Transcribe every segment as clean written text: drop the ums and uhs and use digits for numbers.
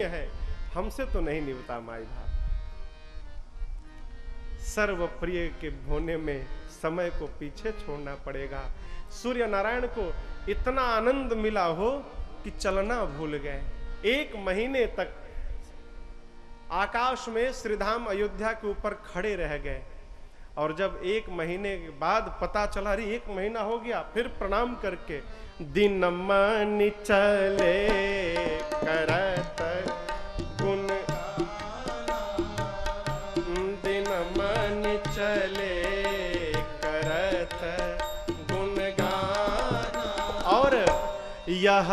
है, हमसे तो नहीं निभता माई भाव। सर्व प्रिय के होने में समय को पीछे छोड़ना पड़ेगा। सूर्य नारायण को इतना आनंद मिला हो कि चलना भूल गए। 1 महीने तक आकाश में श्रीधाम अयोध्या के ऊपर खड़े रह गए, और जब 1 महीने के बाद पता चला अरे 1 महीना हो गया, फिर प्रणाम करके दिन मन चले करत गुण, दिन मन चले करत गुणगान, और यह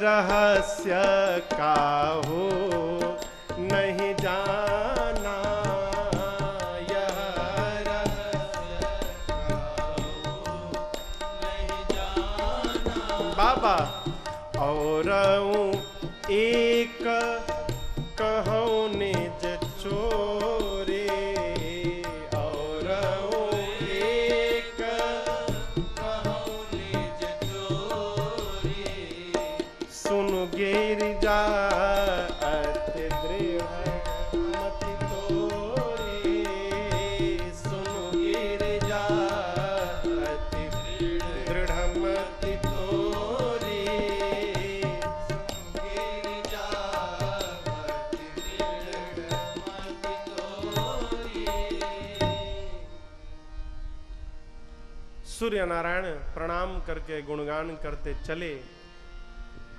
रहस्य काहू नहीं जाना, यह रहस्य काहू नहीं जाना। बाबा और एक कहूँ निज चोरी, और एक कहूँ निज चोरी, सुन गिरिजा अति दृढ़ मति तोरी, सुन गिरिजा अति दृढ़ मति तोरी, सुन गिरिजा अति दृढ़ मति तोरी। सूर्य नारायण प्रणाम करके गुणगान करते चले।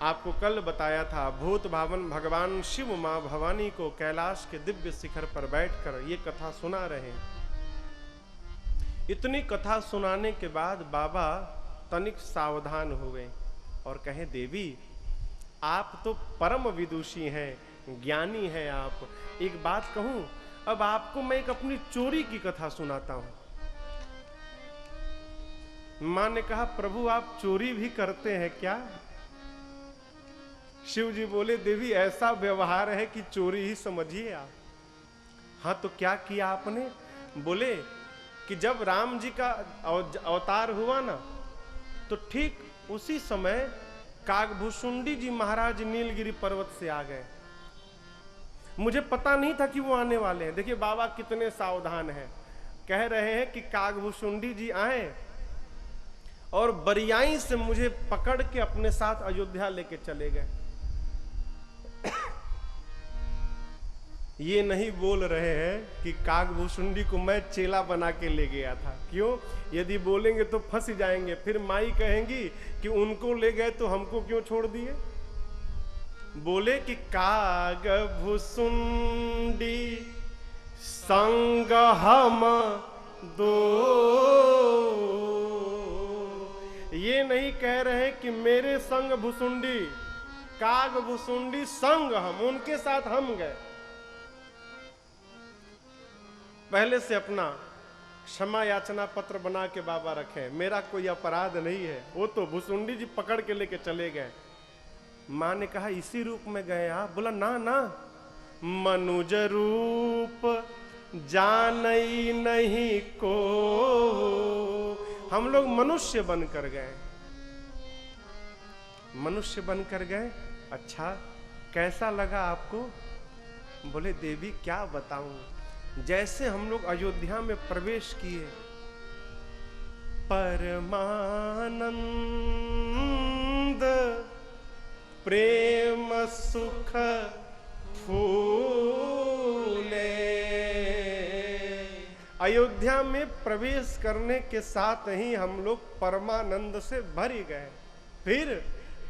आपको कल बताया था, भूत भावन भगवान शिव मां भवानी को कैलाश के दिव्य शिखर पर बैठकर ये कथा सुना रहे। इतनी कथा सुनाने के बाद बाबा तनिक सावधान हुए और कहे, देवी आप तो परम विदुषी हैं, ज्ञानी हैं आप। एक बात कहूं, अब आपको मैं एक अपनी चोरी की कथा सुनाता हूं। मां ने कहा, प्रभु आप चोरी भी करते हैं क्या? शिव जी बोले, देवी ऐसा व्यवहार है कि चोरी ही समझिए आप। हाँ तो क्या किया आपने? बोले कि जब राम जी का अवतार हुआ ना, तो ठीक उसी समय कागभूषुंडी जी महाराज नीलगिरी पर्वत से आ गए। मुझे पता नहीं था कि वो आने वाले हैं। देखिए बाबा कितने सावधान हैं। कह रहे हैं कि कागभूषुंडी जी आए और बरियाई से मुझे पकड़ के अपने साथ अयोध्या लेके चले गए। ये नहीं बोल रहे हैं कि कागभूषुंडी को मैं चेला बना के ले गया था। क्यों? यदि बोलेंगे तो फंस जाएंगे, फिर माई कहेंगी कि उनको ले गए तो हमको क्यों छोड़ दिए। बोले कि कागभूषुंडी संग हम दो। ये नहीं कह रहे कि मेरे संग भुसुंडी, कागभूषुंडी संग हम, उनके साथ हम गए। पहले से अपना क्षमा याचना पत्र बना के बाबा रखे, मेरा कोई अपराध नहीं है, वो तो भुसुंडी जी पकड़ के लेके चले गए। मां ने कहा, इसी रूप में गए आप? बोला, ना ना, मनुज रूप जानई नहीं को, हम लोग मनुष्य बनकर गए। मनुष्य बनकर गए। अच्छा, कैसा लगा आपको? बोले, देवी क्या बताऊं, जैसे हम लोग अयोध्या में प्रवेश किए, परमानंद प्रेम सुख फूले। अयोध्या में प्रवेश करने के साथ ही हम लोग परमानंद से भर ही गए।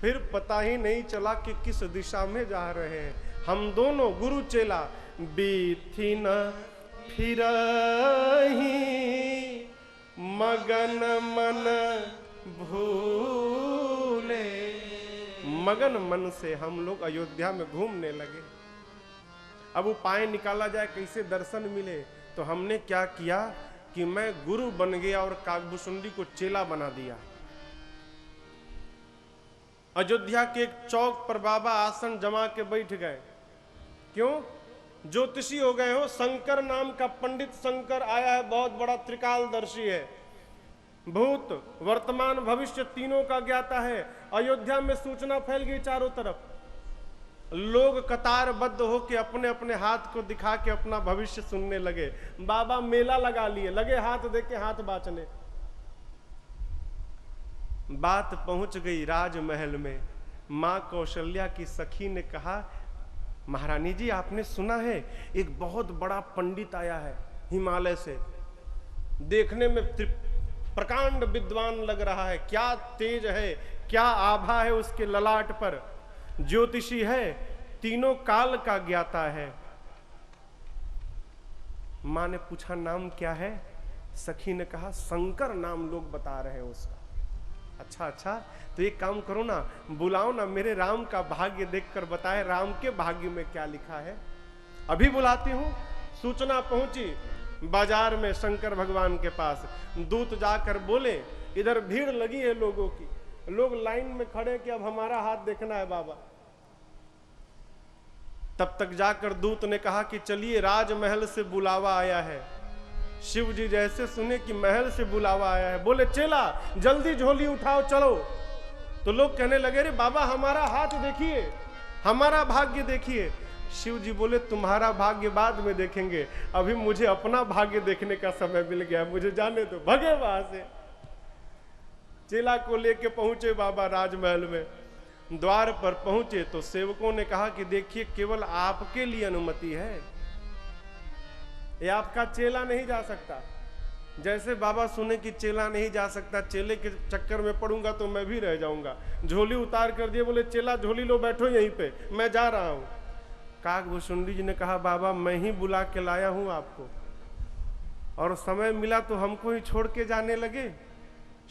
फिर पता ही नहीं चला कि किस दिशा में जा रहे हैं। हम दोनों गुरु चेला बीथी न फिरही, मगन मन भूले। मगन मन से हम लोग अयोध्या में घूमने लगे। अब उपाय निकाला जाए, कैसे दर्शन मिले। तो हमने क्या किया कि मैं गुरु बन गया और कागभूषुंडी को चेला बना दिया। अयोध्या के एक चौक पर बाबा आसन जमा के बैठ गए। क्यों? ज्योतिषी हो गए हो। शंकर नाम का पंडित शंकर आया है, बहुत बड़ा त्रिकालदर्शी है, भूत वर्तमान भविष्य तीनों का ज्ञाता है। अयोध्या में सूचना फैल गई चारों तरफ। लोग कतारबद्ध होके अपने अपने हाथ को दिखा के अपना भविष्य सुनने लगे। बाबा मेला लगा लिए, लगे हाथ दे के हाथ बाँचने। बात पहुंच गई राजमहल में। मां कौशल्या की सखी ने कहा, महारानी जी आपने सुना है एक बहुत बड़ा पंडित आया है हिमालय से, देखने में प्रकांड विद्वान लग रहा है, क्या तेज है, क्या आभा है उसके ललाट पर, ज्योतिषी है, तीनों काल का ज्ञाता है। मां ने पूछा नाम क्या है? सखी ने कहा शंकर नाम लोग बता रहे हैं उसका। अच्छा अच्छा, तो एक काम करो ना, बुलाओ ना, मेरे राम का भाग्य देखकर बताए राम के भाग्य में क्या लिखा है। अभी बुलाती हूं। सूचना पहुंची बाजार में शंकर भगवान के पास। दूत जाकर बोले इधर भीड़ लगी है लोगों की, लोग लाइन में खड़े कि अब हमारा हाथ देखना है बाबा। तब तक जाकर दूत ने कहा कि चलिए राजमहल से बुलावा आया है। शिव जी जैसे सुने कि महल से बुलावा आया है, बोले चेला जल्दी झोली उठाओ चलो। तो लोग कहने लगे रे बाबा हमारा हाथ देखिए, हमारा भाग्य देखिए। शिव जी बोले तुम्हारा भाग्य बाद में देखेंगे, अभी मुझे अपना भाग्य देखने का समय मिल गया, मुझे जाने दो, भगे वहां से। चेला को लेके पहुंचे बाबा राजमहल में। द्वार पर पहुंचे तो सेवकों ने कहा कि देखिए केवल आपके लिए अनुमति है, ये आपका चेला नहीं जा सकता। जैसे बाबा सुने कि चेला नहीं जा सकता, चेले के चक्कर में पड़ूंगा तो मैं भी रह जाऊंगा। झोली उतार कर दिए, बोले चेला झोली लो, बैठो यहीं पे, मैं जा रहा हूं। काकभूषुंडी जी ने कहा बाबा मैं ही बुला के लाया हूं आपको, और समय मिला तो हमको ही छोड़ के जाने लगे।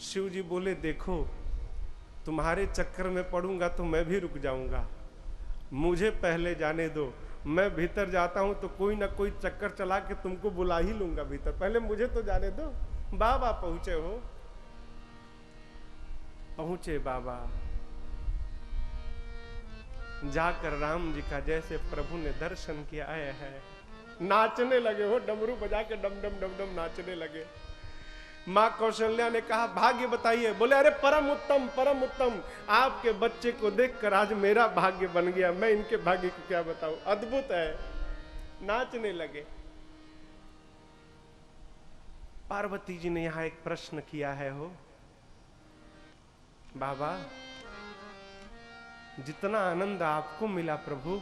शिव जी बोले देखो तुम्हारे चक्कर में पड़ूंगा तो मैं भी रुक जाऊंगा, मुझे पहले जाने दो, मैं भीतर जाता हूं तो कोई ना कोई चक्कर चला के तुमको बुला ही लूंगा भीतर, पहले मुझे तो जाने दो। बाबा पहुंचे हो, पहुंचे बाबा, जाकर राम जी का जैसे प्रभु ने दर्शन किया है, नाचने लगे हो, डमरू बजा के डम डम डम डम नाचने लगे। मां कौशल्या ने कहा भाग्य बताइए। बोले अरे परम उत्तम परम उत्तम, आपके बच्चे को देखकर आज मेरा भाग्य बन गया, मैं इनके भाग्य को क्या बताऊं, अद्भुत है। नाचने लगे। पार्वती जी ने यहां एक प्रश्न किया है हो बाबा, जितना आनंद आपको मिला प्रभु,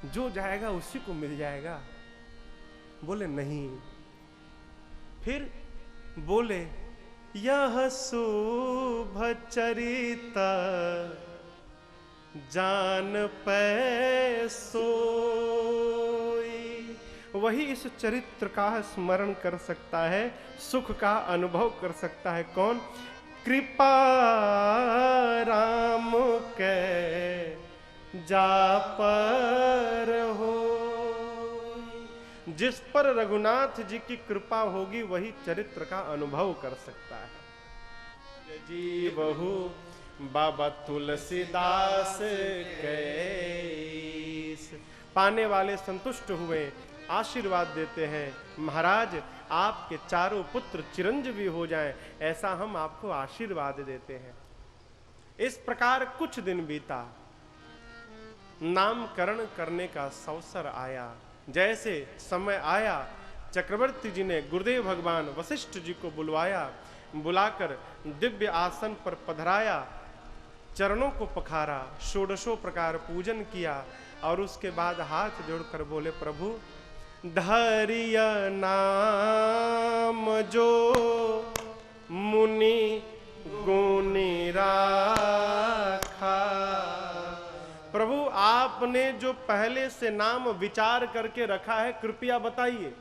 जो जाएगा उसी को मिल जाएगा। बोले नहीं। फिर बोले यह शुभ चरिता जान पै सोई, वही इस चरित्र का स्मरण कर सकता है, सुख का अनुभव कर सकता है। कौन? कृपा राम के जा पर हो, जिस पर रघुनाथ जी की कृपा होगी वही चरित्र का अनुभव कर सकता है। जी बहु बाबा तुलसीदास कैस, पाने वाले संतुष्ट हुए, आशीर्वाद देते हैं महाराज आपके चारों पुत्र चिरंजीवी हो जाएं, ऐसा हम आपको आशीर्वाद देते हैं। इस प्रकार कुछ दिन बीता, नामकरण करने का अवसर आया। जैसे समय आया, चक्रवर्ती जी ने गुरुदेव भगवान वशिष्ठ जी को बुलवाया, बुलाकर दिव्य आसन पर पधराया, चरणों को पखारा, षोडशों प्रकार पूजन किया और उसके बाद हाथ जोड़कर बोले प्रभु धरिया नाम जो मुनि गुणी राखा, प्रभु आपने जो पहले से नाम विचार करके रखा है कृपया बताइए।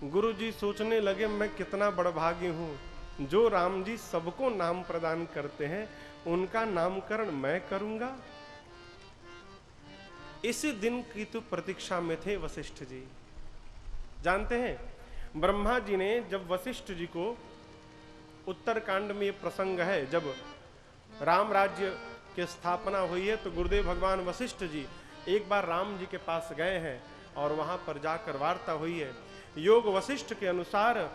गुरु जी सोचने लगे मैं कितना बड़भागी हूं, जो राम जी सबको नाम प्रदान करते हैं उनका नामकरण मैं करूंगा। इसी दिन की तो प्रतीक्षा में थे वशिष्ठ जी। जानते हैं ब्रह्मा जी ने जब वशिष्ठ जी को, उत्तरकांड में ये प्रसंग है, जब राम राज्य की स्थापना हुई है तो गुरुदेव भगवान वशिष्ठ जी एक बार राम जी के पास गए हैं और वहां पर जाकर वार्ता हुई है। योग वशिष्ठ के अनुसार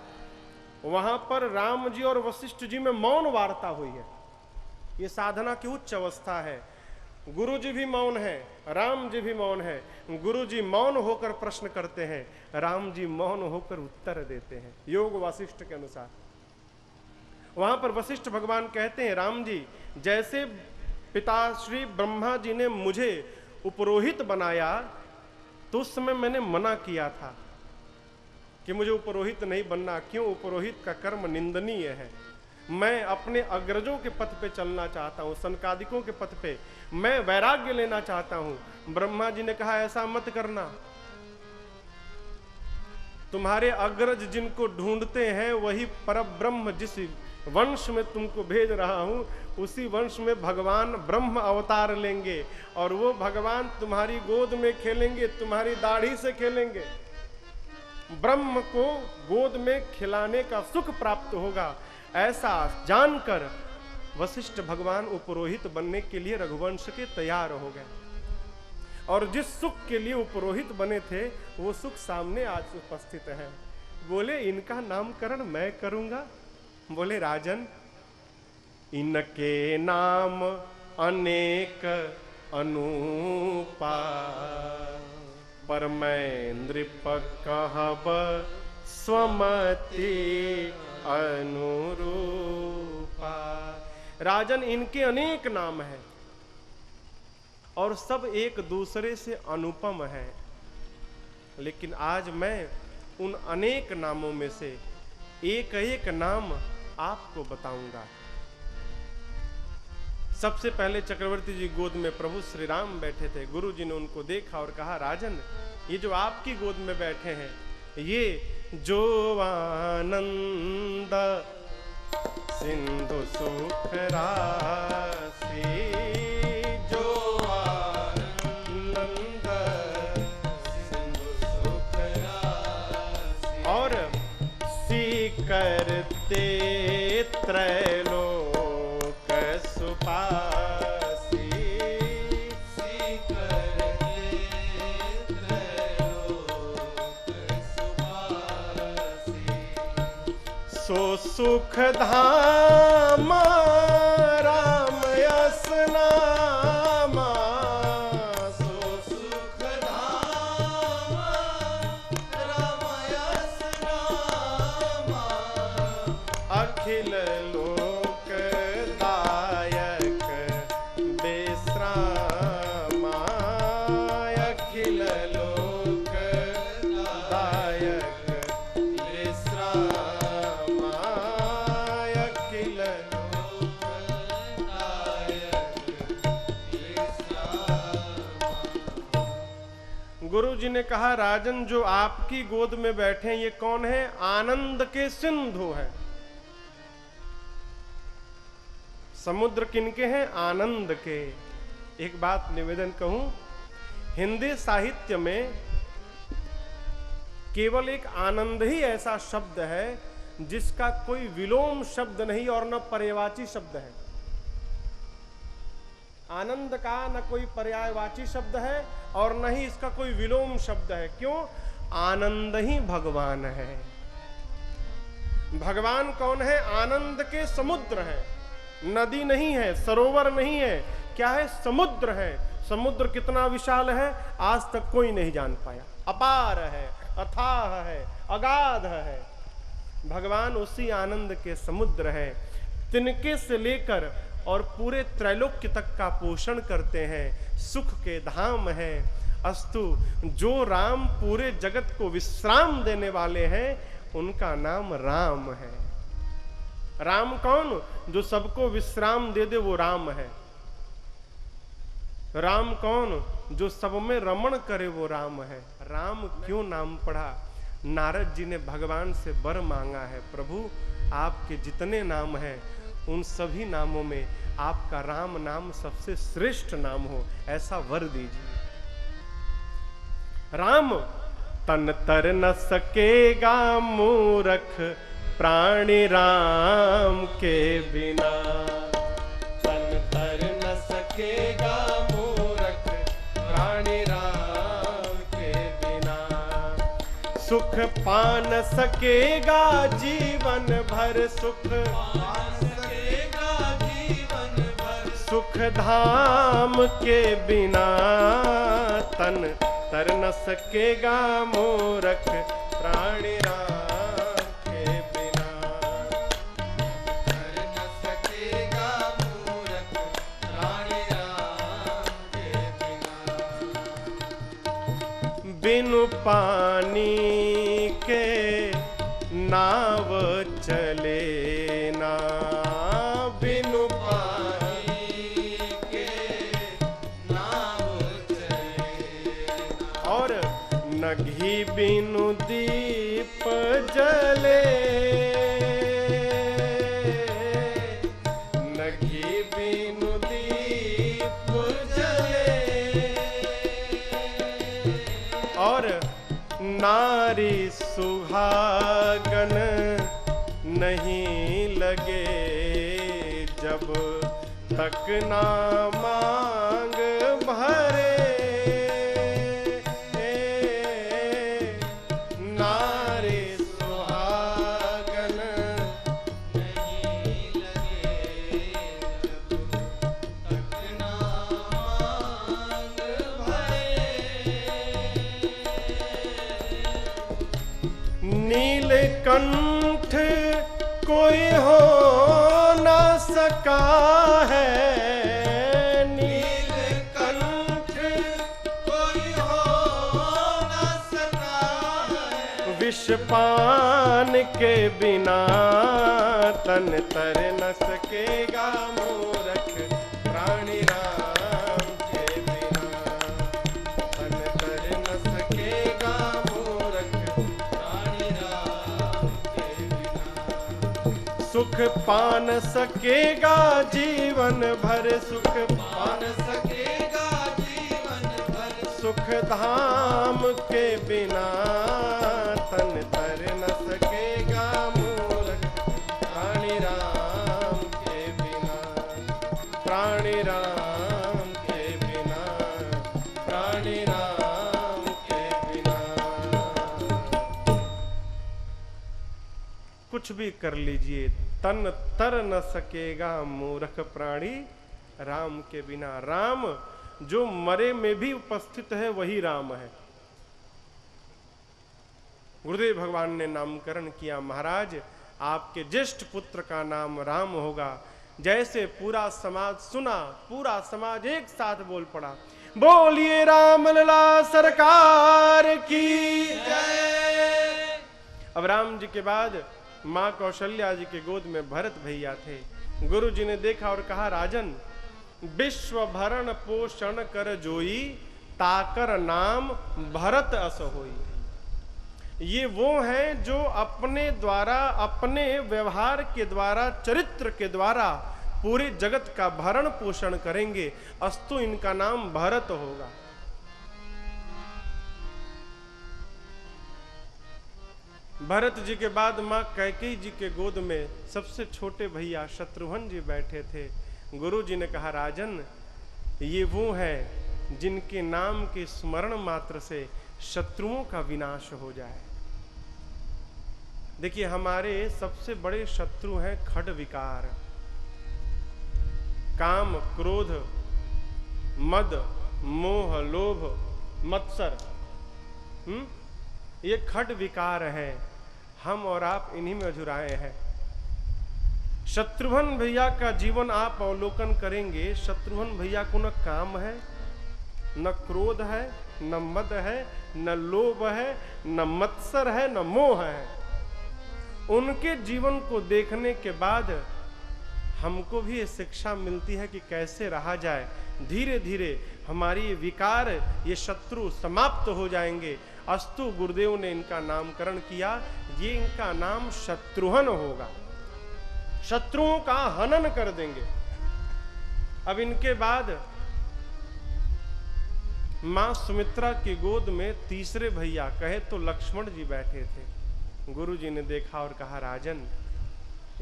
वहां पर राम जी और वशिष्ठ जी में मौन वार्ता हुई है। ये साधना की उच्च अवस्था है। गुरु जी भी मौन है, राम जी भी मौन है। गुरु जी मौन होकर प्रश्न करते हैं, राम जी मौन होकर उत्तर देते हैं, योग वासिष्ठ के अनुसार। वहां पर वशिष्ठ भगवान कहते हैं, राम जी जैसे पिता श्री ब्रह्मा जी ने मुझे उपरोहित बनाया तो उस समय मैंने मना किया था कि मुझे उपरोहित नहीं बनना। क्यों? उपरोहित का कर्म निंदनीय है। मैं अपने अग्रजों के पथ पे चलना चाहता हूं, सनकादिकों के पथ पे मैं वैराग्य लेना चाहता हूं। ब्रह्मा जी ने कहा ऐसा मत करना, तुम्हारे अग्रज जिनको ढूंढते हैं वही परब्रह्म जिस वंश में तुमको भेज रहा हूं उसी वंश में भगवान ब्रह्म अवतार लेंगे और वो भगवान तुम्हारी गोद में खेलेंगे, तुम्हारी दाढ़ी से खेलेंगे। ब्रह्म को गोद में खिलाने का सुख प्राप्त होगा। ऐसा जानकर वशिष्ठ भगवान उपरोहित बनने के लिए रघुवंश के तैयार हो गए और जिस सुख के लिए उपरोहित बने थे वो सुख सामने आज उपस्थित है। बोले इनका नामकरण मैं करूंगा। बोले राजन इनके नाम अनेक अनूपा पर मैं नृप कहब स्वमति अनुरूपा। राजन इनके अनेक नाम हैं और सब एक दूसरे से अनुपम है, लेकिन आज मैं उन अनेक नामों में से एक एक नाम आपको बताऊंगा। सबसे पहले चक्रवर्ती जी गोद में प्रभु श्री राम बैठे थे। गुरु जी ने उनको देखा और कहा राजन ये जो आपकी गोद में बैठे हैं ये जो आनंद सिंधु सुख राशि, जो आनंद सिंधु सुख राशि और सी करते त्रैलोक सुपासी, सी करते त्रैलोक सुपासी। सो सुख धाम राम यस नामा, सो सुख धाम राम यस नामा अखिल लोक दायक विश्रामा, अखिल लोक दायक विश्रामा, अखिल लोक दायक विश्रामा। गुरु जी ने कहा राजन जो आपकी गोद में बैठे हैं ये कौन है? आनंद के सिंधु हैं। समुद्र किनके हैं? आनंद के। एक बात निवेदन कहूं, हिंदी साहित्य में केवल एक आनंद ही ऐसा शब्द है जिसका कोई विलोम शब्द नहीं और न पर्यायवाची शब्द है। आनंद का न कोई पर्यायवाची शब्द है और न ही इसका कोई विलोम शब्द है। क्यों? आनंद ही भगवान है। भगवान कौन है? आनंद के समुद्र है। नदी नहीं है, सरोवर नहीं है, क्या है? समुद्र है। समुद्र कितना विशाल है आज तक कोई नहीं जान पाया। अपार है, अथाह है, अगाध है। भगवान उसी आनंद के समुद्र है। तिनके से लेकर और पूरे त्रैलोक्य तक का पोषण करते हैं। सुख के धाम है। अस्तु जो राम पूरे जगत को विश्राम देने वाले हैं उनका नाम राम है। राम कौन? जो सबको विश्राम दे दे वो राम है। राम कौन? जो सब में रमण करे वो राम है। राम क्यों नाम पढ़ा? नारद जी ने भगवान से वर मांगा है, प्रभु आपके जितने नाम हैं उन सभी नामों में आपका राम नाम सबसे श्रेष्ठ नाम हो, ऐसा वर दीजिए। राम तन तर न सकेगा मूरख प्राणी राम के बिना, तन तर न सकेगा मूरख प्राणी राम के बिना, सुख पान सकेगा जीवन भर, सुख पान सकेगा जीवन भर, सुख धाम के बिना तन तर न सकेगा मूरख प्राणी राम के बिना। तर न सकेगा मूरख प्राणी राम के बिना। बिनु पानी के नाव चले ना, बिनु घी बिनु दीप जले, न घी बिनु दीप जले। और नारी सुहागन नहीं लगे जब तक ना मांग भरे। नीलकंठ कोई हो न सका है, नीलकंठ कोई हो न सका है। विषपान के बिना तन तर न सकेगा मूरख प्राणी राम के बिना। तन तर न सकेगा मूरख प्राणी राम के बिना। सुख पान सकेगा जीवन भर, सुख पान सकेगा जीवन भर। सुख धाम के बिना तन तर न सकेगा मूरख प्राणी राम के बिना। प्राणी राम के बिना, प्राणी राम के बिना। कुछ भी कर लीजिए तन तर न सकेगा मूर्ख प्राणी राम के बिना। राम जो मरे में भी उपस्थित है वही राम है। गुरुदेव भगवान ने नामकरण किया, महाराज आपके ज्येष्ठ पुत्र का नाम राम होगा। जैसे पूरा समाज सुना, पूरा समाज एक साथ बोल पड़ा, बोलिए राम लला सरकार की जय। अब राम जी के बाद मां कौशल्या जी के गोद में भरत भैया थे। गुरु जी ने देखा और कहा, राजन विश्व भरण पोषण कर जोई, ताकर नाम भरत अस होई। ये वो हैं जो अपने द्वारा, अपने व्यवहार के द्वारा, चरित्र के द्वारा पूरे जगत का भरण पोषण करेंगे, अस्तु इनका नाम भरत होगा। भरत जी के बाद मां कैकेयी जी के गोद में सबसे छोटे भैया शत्रुघ्न जी बैठे थे। गुरु जी ने कहा, राजन ये वो हैं जिनके नाम के स्मरण मात्र से शत्रुओं का विनाश हो जाए। देखिए हमारे सबसे बड़े शत्रु हैं खड विकार, काम, क्रोध, मद, मोह, लोभ, मत्सर। ये खड विकार है। हम और आप इन्हीं में अझुराए हैं। शत्रुघ्न भैया का जीवन आप अवलोकन करेंगे, शत्रुघ्न भैया को न काम है, न क्रोध है, न मद है, न लोभ है, न मत्सर है, न मोह है। उनके जीवन को देखने के बाद हमको भी ये शिक्षा मिलती है कि कैसे रहा जाए। धीरे धीरे हमारी विकार, ये शत्रु समाप्त हो जाएंगे। अस्तु गुरुदेव ने इनका नामकरण किया, ये इनका नाम शत्रुघ्न होगा। शत्रुओं का हनन कर देंगे। अब इनके बाद मां सुमित्रा की गोद में तीसरे भैया कहे तो लक्ष्मण जी बैठे थे। गुरु जी ने देखा और कहा, राजन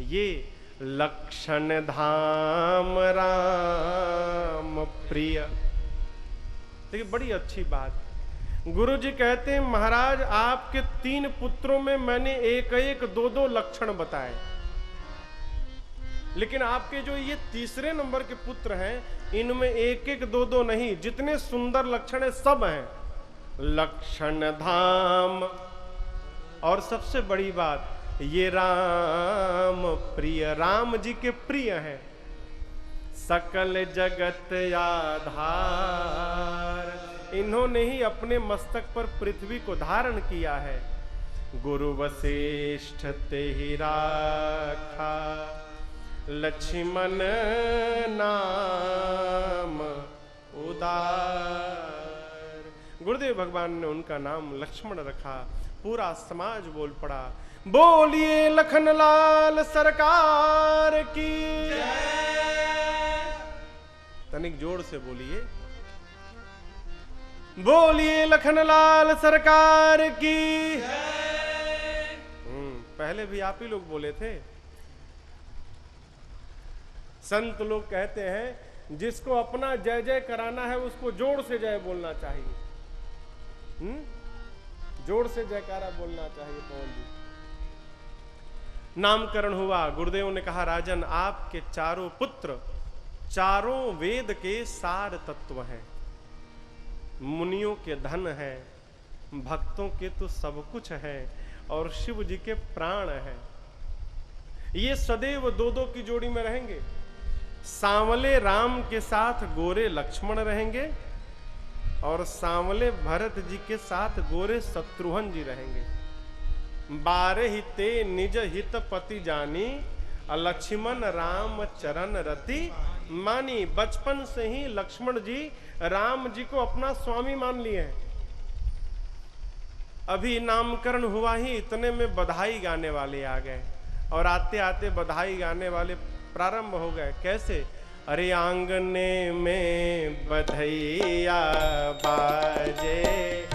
ये लक्षण धाम राम प्रिय। देखिए बड़ी अच्छी बात। गुरु जी कहते हैं, महाराज आपके 3 पुत्रों में मैंने एक एक 2-2 लक्षण बताए। लेकिन आपके जो ये तीसरे नंबर के पुत्र हैं, इनमें एक एक दो दो नहीं, जितने सुंदर लक्षण है सब हैं लक्षण धाम। और सबसे बड़ी बात, ये राम प्रिय, राम जी के प्रिय हैं। सकल जगत आधार, इन्होंने ही अपने मस्तक पर पृथ्वी को धारण किया है। गुरु वशिष्ठ ते ही राखा, लक्ष्मण नाम उदार। गुरुदेव भगवान ने उनका नाम लक्ष्मण रखा। पूरा समाज बोल पड़ा, बोलिए लखनलाल सरकार की तनिक जोर से बोलिए, बोलिए लखनलाल सरकार की। पहले भी आप ही लोग बोले थे। संत लोग कहते हैं जिसको अपना जय जय कराना है उसको जोर से जय बोलना चाहिए। जोर से जयकारा बोलना चाहिए। पवन जी, नामकरण हुआ। गुरुदेव ने कहा, राजन आपके चारों पुत्र चारों वेद के सार तत्व हैं, मुनियों के धन हैं, भक्तों के तो सब कुछ है, और शिव जी के प्राण हैं। ये सदैव दो दो की जोड़ी में रहेंगे। सांवले राम के साथ गोरे लक्ष्मण रहेंगे, और सांवले भरत जी के साथ गोरे शत्रुघ्न जी रहेंगे। बारे हिते निज हित पति जानी, लक्ष्मण राम चरण रति मानी। बचपन से ही लक्ष्मण जी राम जी को अपना स्वामी मान लिए हैं। अभी नामकरण हुआ ही इतने में बधाई गाने वाले आ गए, और आते आते बधाई गाने वाले प्रारंभ हो गए। कैसे? अरे आंगने में बधैया बाजे,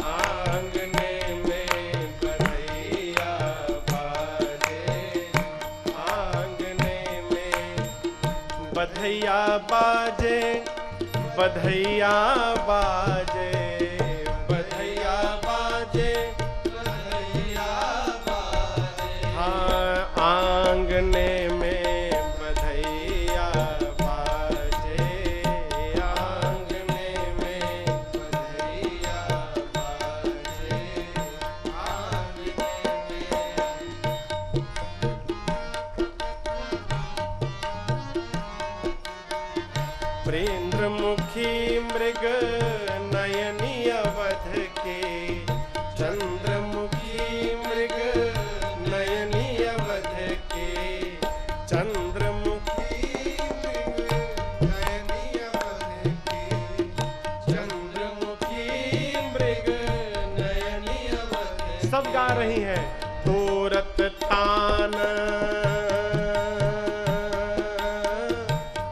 आंगने में बधैया बाजे, आंगने में बधैया बाजे, बधैया बाजे, बधैया बाजे, बधैया बाजे। हाँ आंगने में बधैया बाजे, आंगने में बधैया बाजे, आंगने में। प्रेन्द्रमुखी मृग नयनी अवध के, चंद्रमुखी मृग नयनी अवध के, चंद्रमुखी मृग नयनी अवध के, चंद्रमुखी मृग नयनी अवध के। सब गा रही हैं। तोरत तान,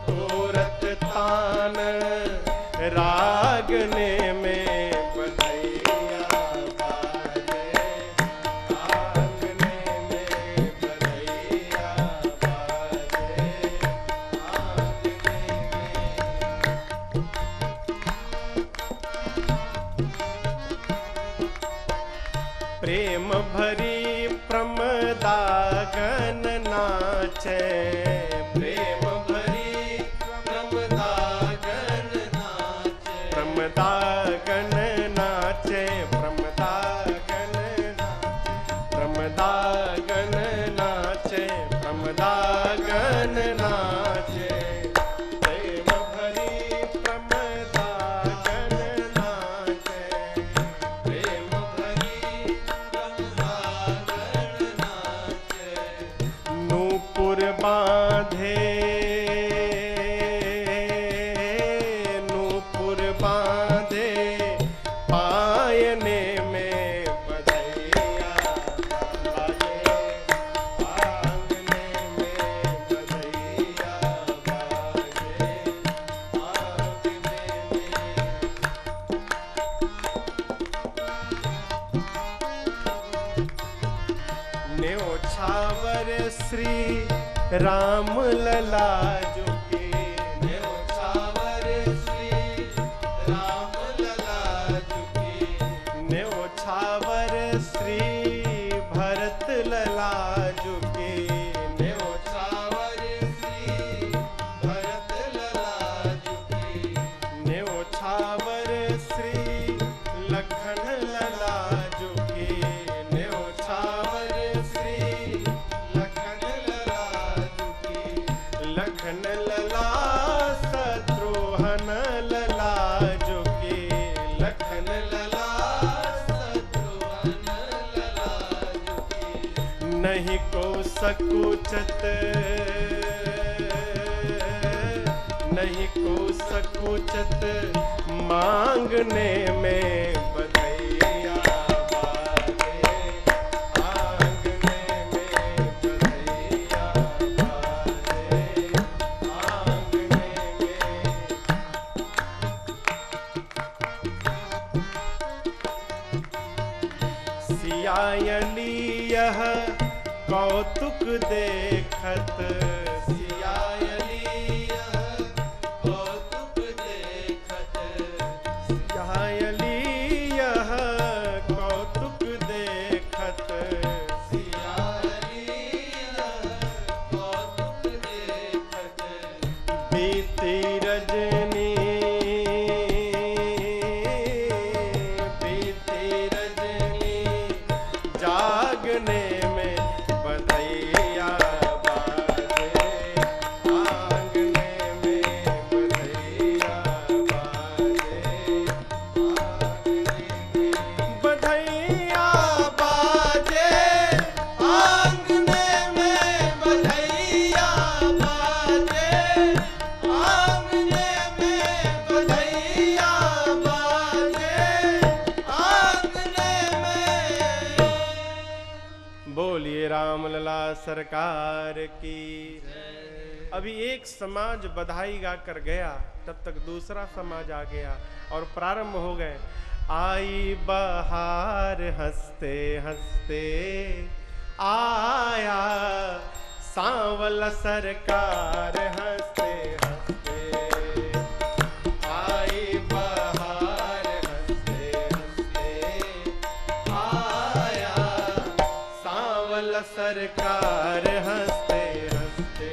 तोरत तान रागने में बधैया बाजे, आंगने में बधैया बाजे, आंगने में। प्रेम भरी प्रमदागन नाचे, प्रेम भरी प्रमदागन नाचे, प्रमदागन नाचे, प्रमदागन नाचे, प्रमदागन नाचे, प्रमदागन नाचे। प्रेम भरी प्रमदागन नाचे, प्रेम भरी प्रमदागन नाचे। नूपुर बांधे, नूपुर बांधे पायने में बधैया बाजे, आंगने में बधैया बाजे, आंगने में। न्योछावर श्री राम लला झुके, न्योछावर श्री राम लला झुके, न्योछावर श्री भरत लला झुके, न्योछावर न्योछावर श्री लखन लला जुकी न्योछावर श्री लखन ललाजु की लखन लला शत्रुघ्न लला जुकी लखन लला शत्रुघ्न ललाजु की नहीं को सकुचत नहीं को सकुचत मांगने में बधैया बाजे आंगने में बधैया बाजे आंगने में सियायली यह कौतुक देखत सियायली कौतुक देखत सियायली यह कौतुक देखत सियायली कौतुक देखत बीती रजनी जागने में बधैया बाजे आंगने में बधैया बाजे बधैया बाजे आंगने में बधैया बाजे आंगने में बधैया बाजे आंगने में बोलिए रामलला सरकार की। अभी एक समाज बधाई गाकर गया, तब तक दूसरा समाज आ गया और प्रारंभ हो गए। आई बहार हंसते हंसते आया सांवल सरकार हंसते हंसते आई बहार हंसते हंसते आया सांवल सरकार हंसते हंसते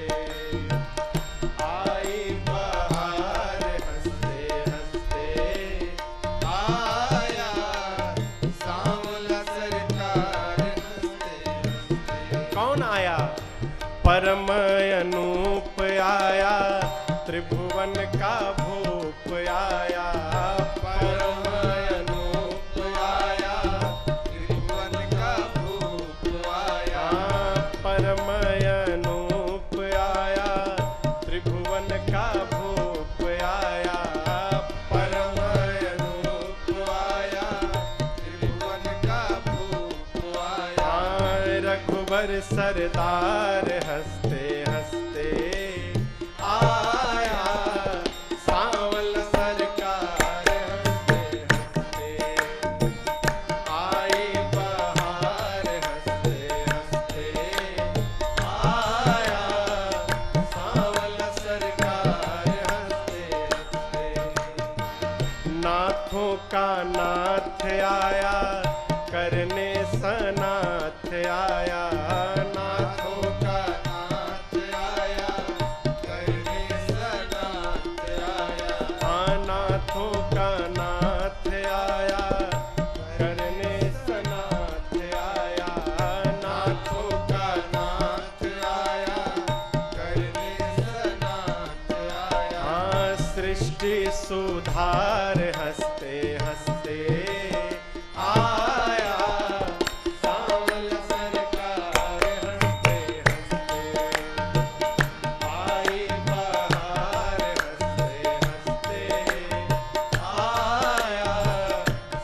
आई बहार हंसते हंसते आया सांवला सरकार हंसते हंसते कौन आया? परम अनूप आया त्रिभुवन का भूप आया परम अनूप आया त्रिभुवन का भूप आया परम अनूप आया त्रिभुवन का भूप आया परम अनूप आया त्रिभुवन का भूप आया रघुबर सरदार हंसते हंसते आया सांवल सरकार हंसते हंसते आई बहार हंसते हंसते आया सांवल सरकार हंसते हंसते नाथों का नाथ आया करने सनाथ आया नाथों का नाथ आया करने सनाथ आया नाथों का नाथ आया करने सनाथ आया नाथों का नाथ आया करने सनाथ आया सृष्टि सुधार हंसते हंसते आया सांवल सरकार हंसते हंसते आई बहार हंसते हंसते आया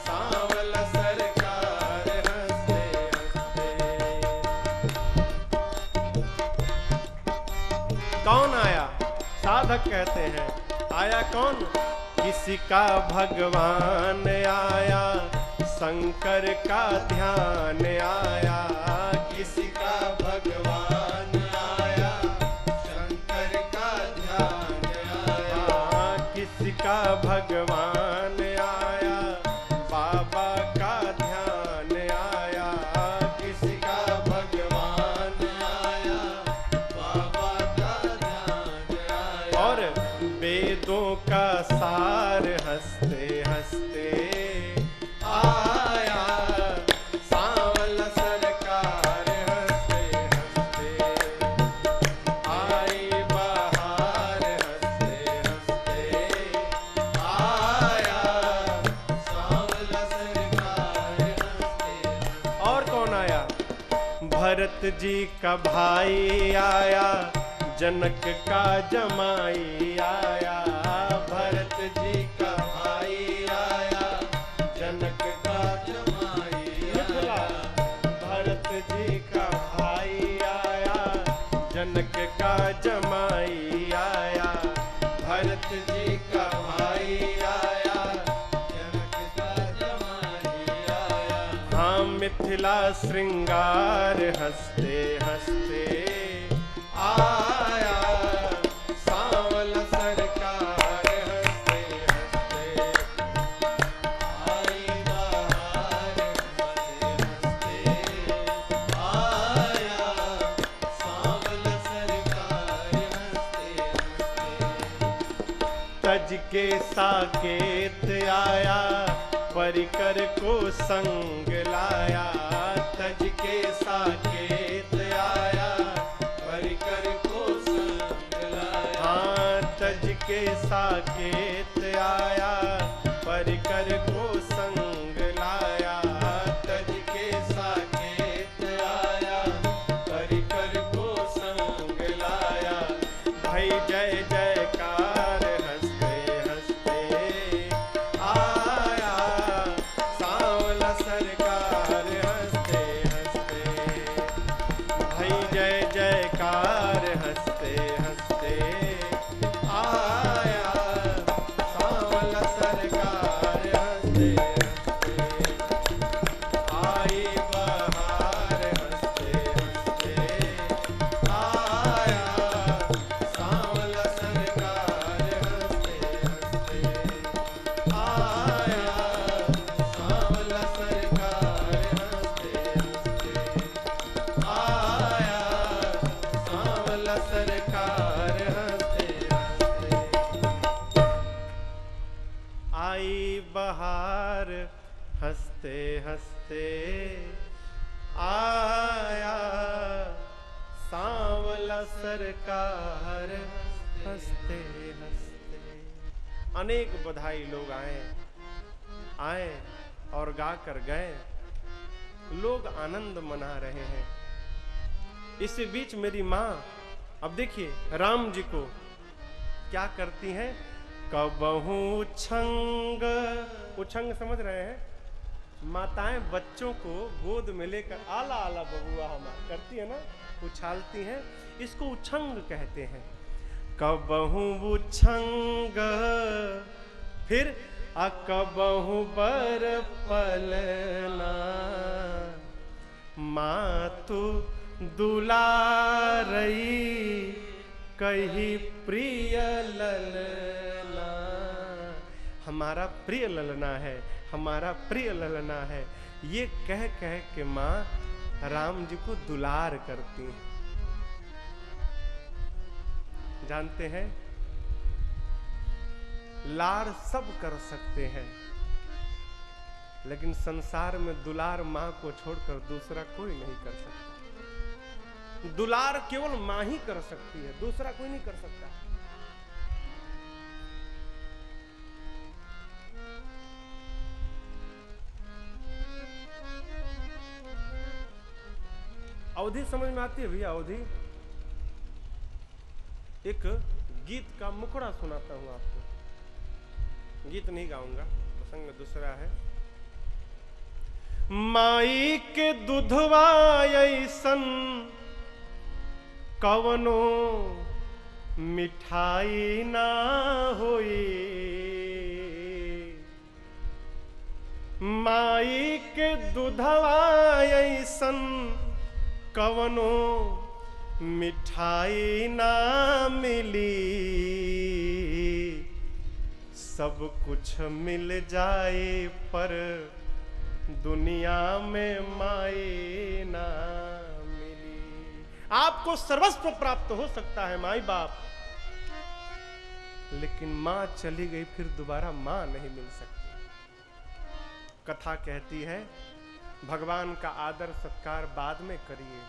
सांवल सरकार हंसते हंसते कौन आया? साधक कहते हैं। आया कौन? किसी का भगवान आया शंकर का ध्यान आया किसी का भगवान आया शंकर का ध्यान आया किसी का भगवान आया बाबा का ध्यान आया किसी का भगवान आया बाबा का ध्यान आया और वेदों का सार हंसते हंसते आया, सांवला सरकार हंसते हंसते आई बहार, हंसते हंसते आया, सांवला सरकार हंसते। और कौन आया? भरत जी का भाई आया, जनक का जमाई आया, भरत जी का भाई आया, जनक का जमाई मिथिला। भरत जी का भाई आया, जनक का जमाई आया, भरत जी का भाई आया, जनक का जमाई आया। हाँ मिथिला श्रृंगार हंसते हंसते आया, सांवला सरकार हंसते हंसते आई बहार, हंसते हंसते आया, सांवला सरकार हंसते हंसते। तज के साकेत आया, परिकर को संग लाया, तज के साकेत आया, परिकर को संग लाया। हाँ तज के साकेत आया, परिकर को संग लाया, तज के साकेत आया, परिकर को संग लाया। भाई जय जयकार हंसते हंसते आया, सांवला सरकार हंसते हंसते भाई जय जयकार हंसते हंसते आया, सांवला सरकार हंसते हंसते आई बहार, हंसते हंसते आया, सांवला सरकार हंसते हंसते आया, सांवला सरकार हंसते हंसते आया, सांवला सरकार हंसते हंसते आई बहार, हंसते हंसते आया, सांवला सरकार हंसते हंसते। अनेक बधाई लोग आए और गा कर गए, लोग आनंद मना रहे हैं। इसी बीच मेरी माँ, अब देखिए राम जी को क्या करती हैं, कबहू उछंग, उछंग समझ रहे हैं? माताएं बच्चों को गोद में लेकर आला आला बबुआ हमारा करती है ना, उछालती हैं, इसको उछंग कहते हैं। कबहू उछंग, फिर अकबहू बर पलना, मातु दुलारई कही प्रिय ललना। हमारा प्रिय ललना है, हमारा प्रिय ललना है, ये कह कह के माँ राम जी को दुलार करती हैं। जानते हैं लाड़ सब कर सकते हैं, लेकिन संसार में दुलार माँ को छोड़कर दूसरा कोई नहीं कर सकता। दुलार केवल माँ ही कर सकती है, दूसरा कोई नहीं कर सकता। अवधि समझ में आती है भैया? अवधि एक गीत का मुखड़ा सुनाता हूं आपको। गीत नहीं गाऊंगा, प्रसंग दूसरा है। माई के दुधवा ऐसन कवनो मिठाई ना होई, माई के दुधवा ऐसन कवनो मिठाई ना मिली, सब कुछ मिल जाए पर दुनिया में माई ना मिली। मिली। आपको सर्वस्व प्राप्त हो सकता है माई बाप, लेकिन माँ चली गई, फिर दोबारा माँ नहीं मिल सकती। कथा कहती है भगवान का आदर सत्कार बाद में करिए,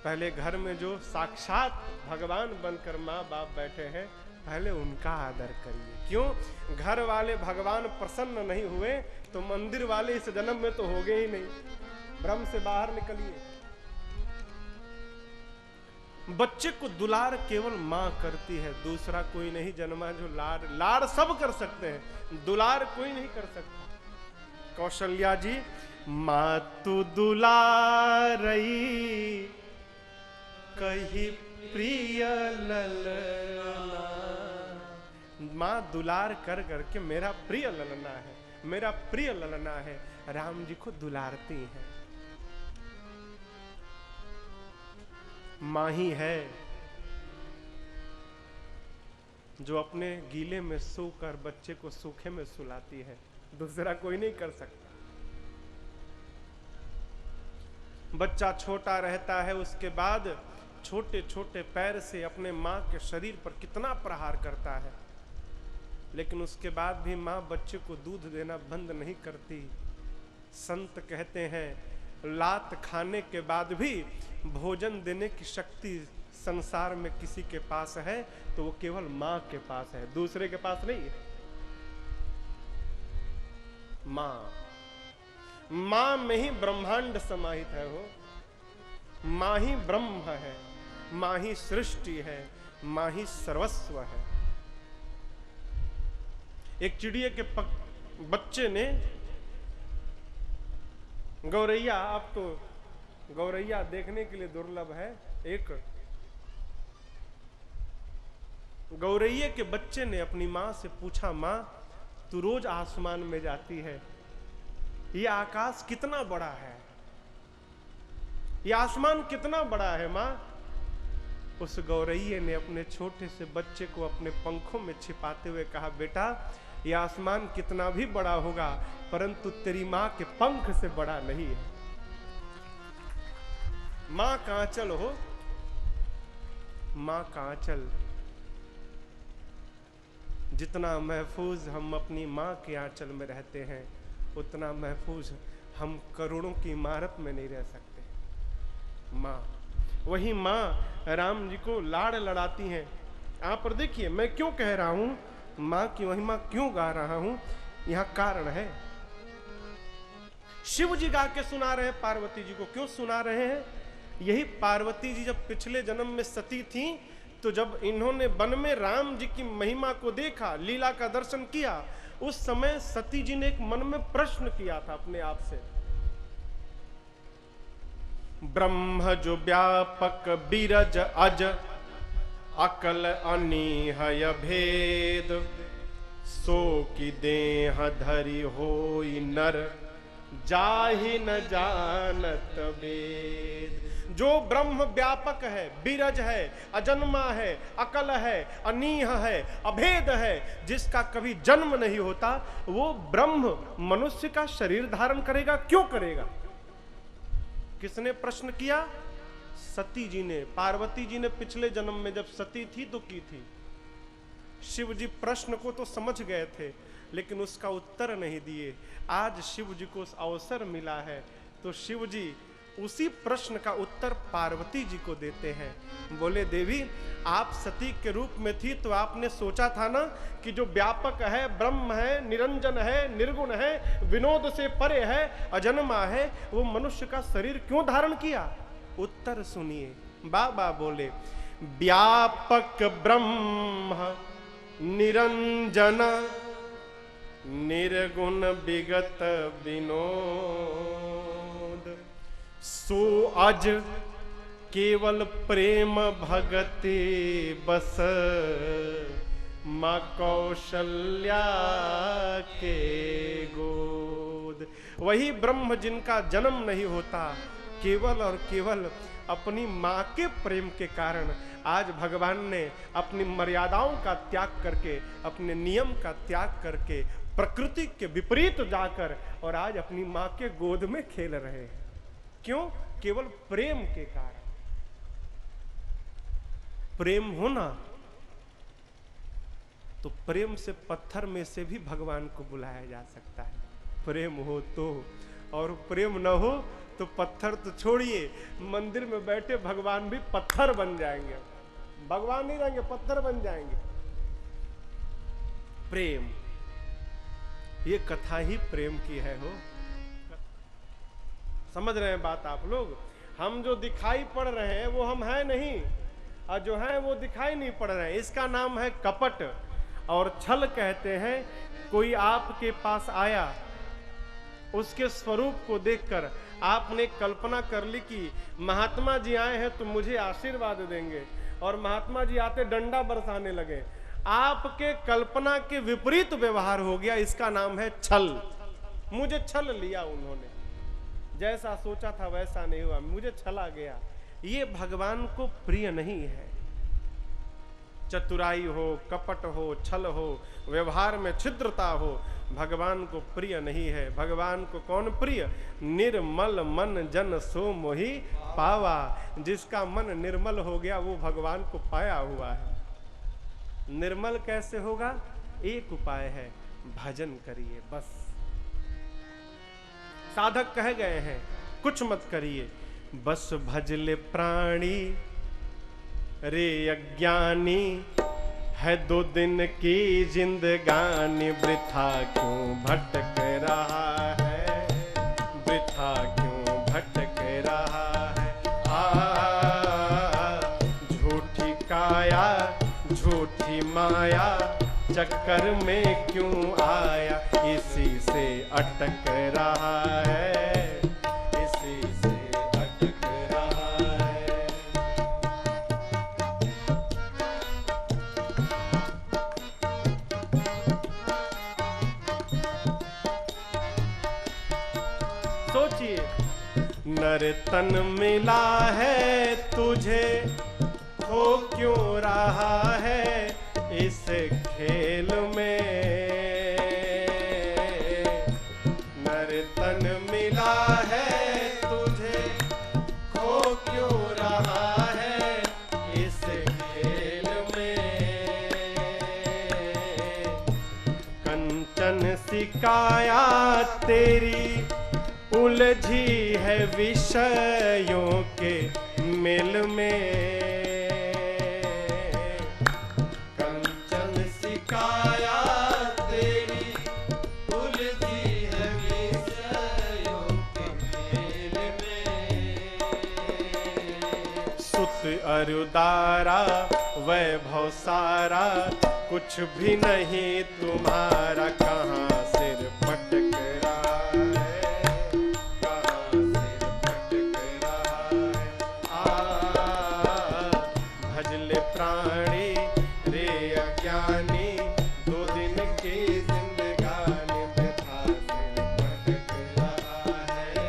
पहले घर में जो साक्षात भगवान बनकर माँ बाप बैठे हैं पहले उनका आदर करिए। क्यों? घर वाले भगवान प्रसन्न नहीं हुए तो मंदिर वाले इस जन्म में तो हो गए ही नहीं। भ्रम से बाहर निकलिए। बच्चे को दुलार केवल माँ करती है, दूसरा कोई नहीं जन्मा जो लाड़ सब कर सकते हैं, दुलार कोई नहीं कर सकता। कौशल्या जी, माँ तू दुलारई कही प्रिय ललना। माँ दुलार कर करके मेरा प्रिय ललना है, मेरा प्रिय ललना है, राम जी को दुलारती हैं। माँ ही है जो अपने गीले में सोकर बच्चे को सूखे में सुलाती है, दूसरा कोई नहीं कर सकता। बच्चा छोटा रहता है, उसके बाद छोटे छोटे पैर से अपने माँ के शरीर पर कितना प्रहार करता है, लेकिन उसके बाद भी माँ बच्चे को दूध देना बंद नहीं करती। संत कहते हैं लात खाने के बाद भी भोजन देने की शक्ति संसार में किसी के पास है तो वो केवल माँ के पास है, दूसरे के पास नहीं है। माँ में ही ब्रह्मांड समाहित है, हो माँ ही ब्रह्म है, माँ ही सृष्टि है, माँ ही सर्वस्व है। एक चिड़िया के बच्चे ने गौरैया, अब तो गौरैया देखने के लिए दुर्लभ है, एक गौरैया के बच्चे ने अपनी माँ से पूछा, माँ तू रोज आसमान में जाती है, ये आकाश कितना बड़ा है, ये आसमान कितना बड़ा है माँ? उस गौरैया ने अपने छोटे से बच्चे को अपने पंखों में छिपाते हुए कहा, बेटा ये आसमान कितना भी बड़ा होगा परंतु तेरी माँ के पंख से बड़ा नहीं है। माँ का आंचल हो, माँ का आंचल जितना महफूज हम अपनी माँ के आंचल में रहते हैं उतना महफूज हम करोड़ों की इमारत में नहीं रह सकते। माँ, वही माँ राम जी को लाड़ लड़ाती हैं। आप पर देखिए, मैं क्यों कह रहा हूं माँ की महिमा क्यों गा रहा हूं, यहां कारण है। शिव जी गा के सुना रहे हैं पार्वती जी को, क्यों सुना रहे हैं? यही पार्वती जी जब पिछले जन्म में सती थी तो जब इन्होंने वन में राम जी की महिमा को देखा, लीला का दर्शन किया, उस समय सती जी ने एक मन में प्रश्न किया था अपने आप से, ब्रह्म जो व्यापक बीरज अज अकल अनीहय भेद, सो की देह धरि होई नर जाहि न जानत वेद। जो ब्रह्म व्यापक है, बीरज है, अजन्मा है, अकल है, अनीह है, अभेद है, जिसका कभी जन्म नहीं होता, वो ब्रह्म मनुष्य का शरीर धारण करेगा, क्यों करेगा? किसने प्रश्न किया? सती जी ने। पार्वती जी ने पिछले जन्म में जब सती थी तो की थी। शिव जी प्रश्न को तो समझ गए थे लेकिन उसका उत्तर नहीं दिए। आज शिव जी को अवसर मिला है तो शिव जी उसी प्रश्न का उत्तर पार्वती जी को देते हैं। बोले, देवी आप सती के रूप में थी तो आपने सोचा था ना कि जो व्यापक है, ब्रह्म है, निरंजन है, निर्गुण है, विनोद से परे है, अजन्मा है, वो मनुष्य का शरीर क्यों धारण किया? उत्तर सुनिए। बाबा बोले, व्यापक ब्रह्म निरंजन निर्गुण विगत विनोद, सो अज केवल प्रेम भगति बस, माँ कौशल्या के गोद। वही ब्रह्म जिनका जन्म नहीं होता, केवल और केवल अपनी माँ के प्रेम के कारण आज भगवान ने अपनी मर्यादाओं का त्याग करके, अपने नियम का त्याग करके, प्रकृति के विपरीत जाकर और आज अपनी माँ के गोद में खेल रहे हैं। क्यों? केवल प्रेम के कारण। प्रेम होना तो प्रेम से पत्थर में से भी भगवान को बुलाया जा सकता है, प्रेम हो तो। और प्रेम न हो तो पत्थर तो छोड़िए, मंदिर में बैठे भगवान भी पत्थर बन जाएंगे, भगवान नहीं रहेंगे, पत्थर बन जाएंगे। प्रेम, ये कथा ही प्रेम की है हो। समझ रहे हैं बात आप लोग? हम जो दिखाई पड़ रहे हैं वो हम हैं नहीं, और जो हैं वो दिखाई नहीं पड़ रहे हैं। इसका नाम है कपट और छल कहते हैं। कोई आपके पास आया, उसके स्वरूप को देखकर आपने कल्पना कर ली कि महात्मा जी आए हैं तो मुझे आशीर्वाद देंगे, और महात्मा जी आते डंडा बरसाने लगे। आपके कल्पना के विपरीत व्यवहार हो गया, इसका नाम है छल। मुझे छल लिया उन्होंने, जैसा सोचा था वैसा नहीं हुआ, मुझे छला गया। ये भगवान को प्रिय नहीं है। चतुराई हो, कपट हो, छल हो, व्यवहार में छिद्रता हो, भगवान को प्रिय नहीं है। भगवान को कौन प्रिय? निर्मल मन जन सो मोहि पावा। जिसका मन निर्मल हो गया वो भगवान को पाया हुआ है। निर्मल कैसे होगा? एक उपाय है, भजन करिए बस। साधक कह गए हैं कुछ मत करिए, बस भजले प्राणी रे अज्ञानी, है 2 दिन की जिंदगानी, वृथा क्यों भटक रहा है, वृथा क्यों भटक रहा है। झूठी काया झूठी माया, चक्कर में क्यों आया, इसी से अटक रहा है, इसी से अटक रहा है। सोचिए, नर तन मिला है तुझे, हो क्यों रहा है इस खेल में। नर तन मिला है तुझे, खो क्यों रहा है इस खेल में। कंचन सिकाया तेरी उलझी है विषयों के मेल में। अरुदारा वैभव सारा, कुछ भी नहीं तुम्हारा, कहाँ सिर पटक रहा है, कहाँ सिर पटक रहा है। भजले प्राणी रे अज्ञानी, 2 दिन की जिंदगानी, वृथा सिर पटक रहा है।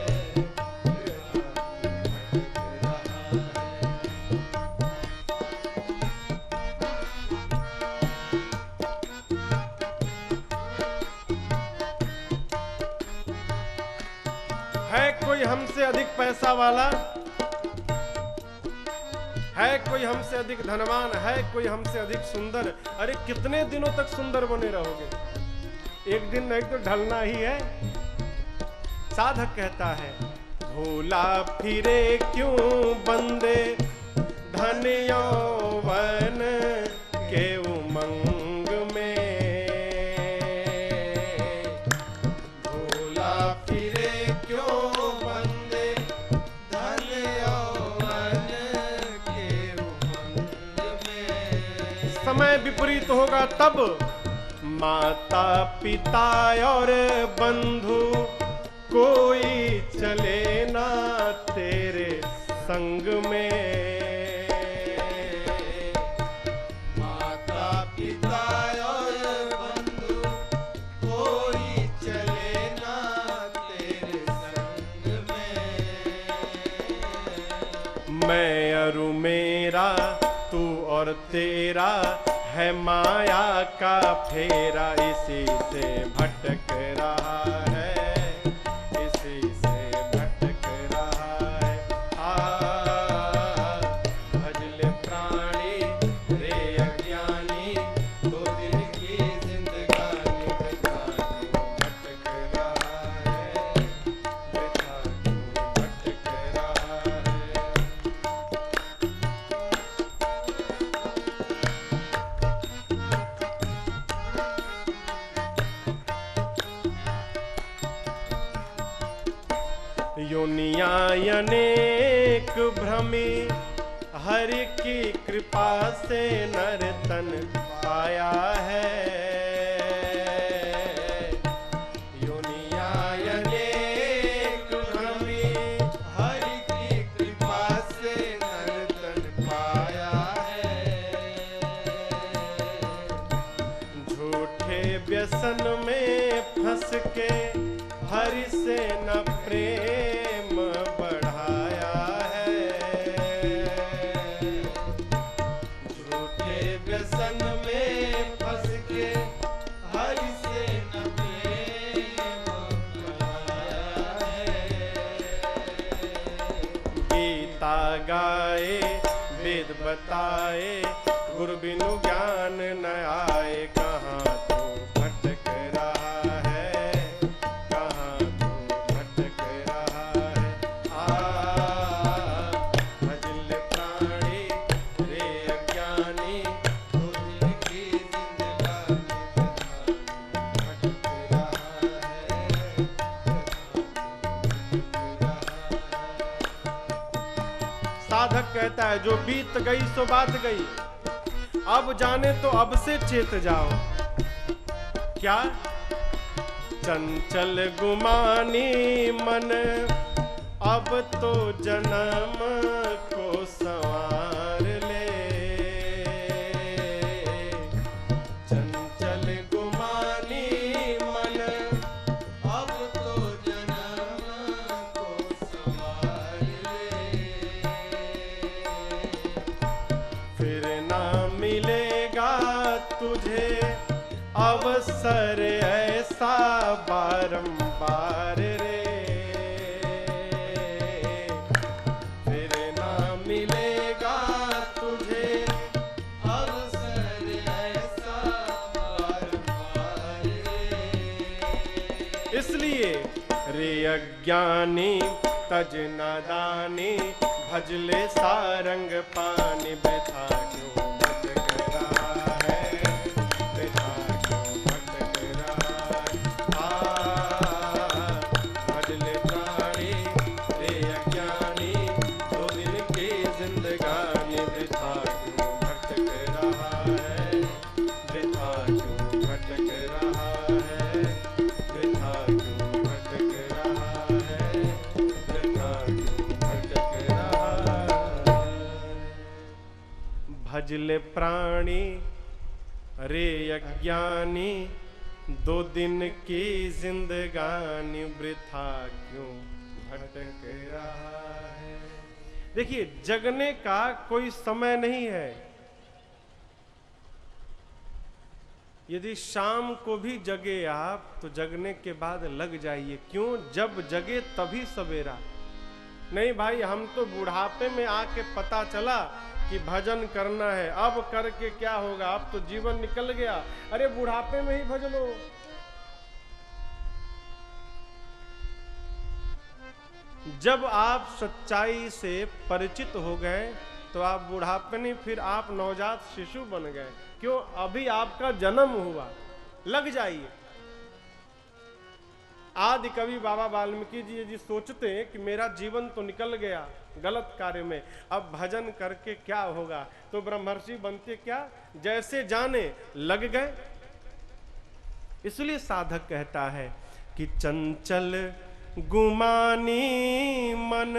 है कोई हमसे अधिक पैसा वाला, है कोई हमसे अधिक धनवान, है कोई हमसे अधिक सुंदर। अरे कितने दिनों तक सुंदर बने रहोगे? एक दिन नहीं तो ढलना ही है। साधक कहता है, भूला फिरे क्यों बंदे, धन यौवन के उमंग में। भूला फिरे क्यों बंदे, धन यौवन के उमंग में। समय विपरीत होगा तब माता पिता और बंधु कोई चले ना तेरे संग में। माता पिता और बंधु कोई चले ना तेरे संग में। मैं और मेरा, तू और तेरा, है माया का फेरा, इसी से भटक रहा है, इसी से भटक रहा है। भजले प्राणी रे अज्ञानी, 2 दिन की योनिया अनेक भ्रमी, हरि की कृपा से नर तन पाया है। योनिया अनेक भ्रमी, हरि की कृपा से नर तन पाया है। झूठे व्यसन में फंस के हरि से न प्रेम बढ़ाया है। झूठे व्यसन में फंस के हरि से न प्रेम बढ़ाया है। गीता गाए वेद बताए, गुरु बिनु ज्ञान न आए। कहाँ तू भटक रहा है, कहाँ तू भटक रहा है। भजल प्राणी रे अज्ञानी, दो दिन की जिंदगानी भटक रहा है। साधक कहता है जो बीत गई सो बात गई, अब जाने तो अब से चेत जाओ। क्या? चंचल गुमानी मन, अब तो जन्म को संवार ले। चंचल गुमानी मन, अब तो जन्म को संवार ले। फिर ना मिलेगा तुझे अवसर ऐसा बारंबार रे। फिर ना मिलेगा तुझे अवसर ऐसा बार-बार रे। इसलिए रे अज्ञानी तज नादानी, भजले सारंग पानी। वृथा क्यों भटक रहा है, वृथा क्यों भटक रहा है। भजले प्राणी रे अज्ञानी, दो दिन की जिंदगानी। वृथा क्यों भटक रहा है, वृथा क्यों भटक रहा है। वृथा क्यों भटक रहा है, वृथा क्यों भटक रहा है। भजले प्राणी रे अज्ञानी, दो दिन की जिंदगानी। वृथा क्यों भटक रहा है। देखिए, जगने का कोई समय नहीं है। यदि शाम को भी जगे आप तो जगने के बाद लग जाइए। क्यों? जब जगे तभी सवेरा। नहीं भाई, हम तो बुढ़ापे में आके पता चला कि भजन करना है, अब करके क्या होगा, अब तो जीवन निकल गया। अरे बुढ़ापे में ही भज लो। जब आप सच्चाई से परिचित हो गए तो आप बुढ़ापे नहीं, फिर आप नवजात शिशु बन गए। क्यों? अभी आपका जन्म हुआ। लग जाइए। आदि कवि बाबा वाल्मीकि जी यदि सोचते कि मेरा जीवन तो निकल गया गलत कार्य में, अब भजन करके क्या होगा, तो ब्रह्मर्षि बनते क्या? जैसे जाने लग गए। इसलिए साधक कहता है कि चंचल गुमानी मन,